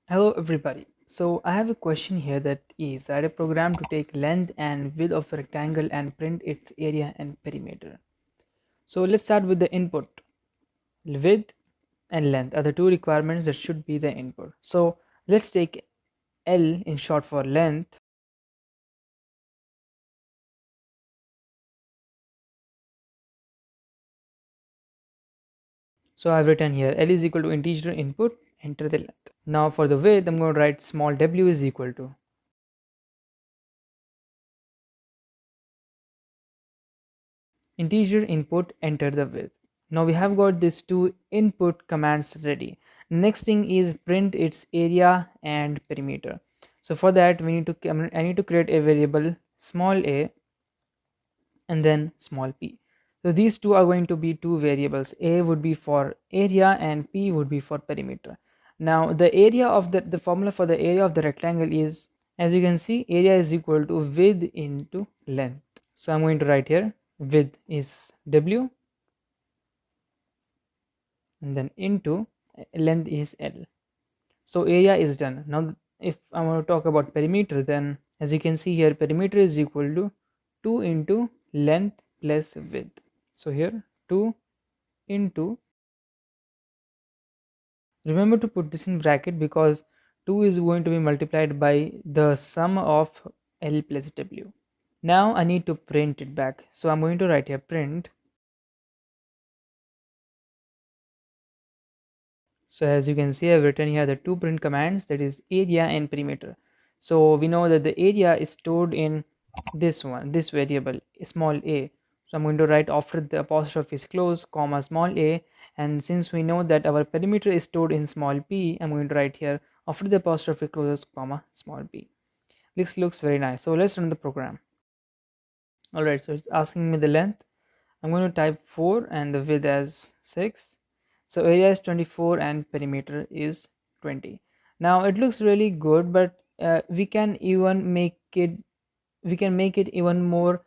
Hello everybody. So I have a question here that is write a program to take length and width of a rectangle and print its area and perimeter. So let's start with the input. Width and length are the two requirements that should be the input. So let's take L in short for length. So I've written here L is equal to integer input, enter the length. Now for the width, I'm going to write small w is equal to integer input, enter the width. Now we have got these two input commands ready. Next thing is print its area and perimeter. So for that we need to I need to create a variable small a and then small p. So these two are going to be two variables. A would be for area and p would be for perimeter. Now the area of the formula for the area of the rectangle is, as you can see, area is equal to width into length. So I'm going to write here width is w and then into length is L. So area is done. Now if I want to talk about perimeter, then as you can see here, perimeter is equal to 2 into length plus width. So here 2 into, remember to put this in bracket because 2 is going to be multiplied by the sum of L plus W. Now I need to print it back. So I'm going to write here print. So as you can see, I've written here the two print commands, that is area and perimeter. So we know that the area is stored in this variable small a. So I'm going to write after the apostrophe is closed, comma small a, and since we know that our perimeter is stored in small p, I'm going to write here after the apostrophe closes, comma small p. This looks very nice. So let's run the program. Alright, so it's asking me the length. I'm going to type 4 and the width as 6. So area is 24 and perimeter is 20. Now it looks really good, but we can make it even more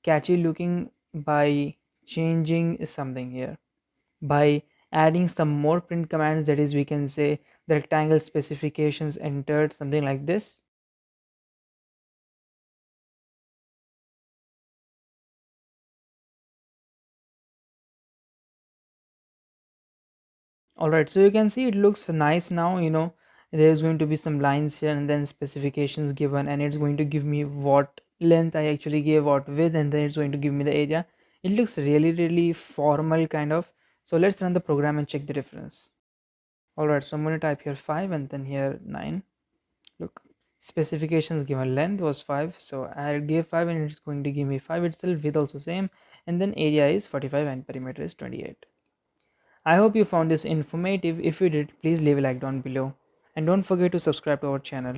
catchy looking by changing something here, by adding some more print commands. That is, we can say the rectangle specifications entered, something like this. All right, so you can see it looks nice now. There's going to be some lines here and then specifications given, and it's going to give me what length I actually gave, what width, and then it's going to give me the area. It looks really formal kind of. So let's run the program and check the difference. All right, so I'm going to type here 5 and then here 9. Look, specifications given length was 5, so I gave 5 and it's going to give me 5 itself, width also same, and then area is 45 and perimeter is 28. I hope you found this informative. If you did, please leave a like down below and don't forget to subscribe to our channel.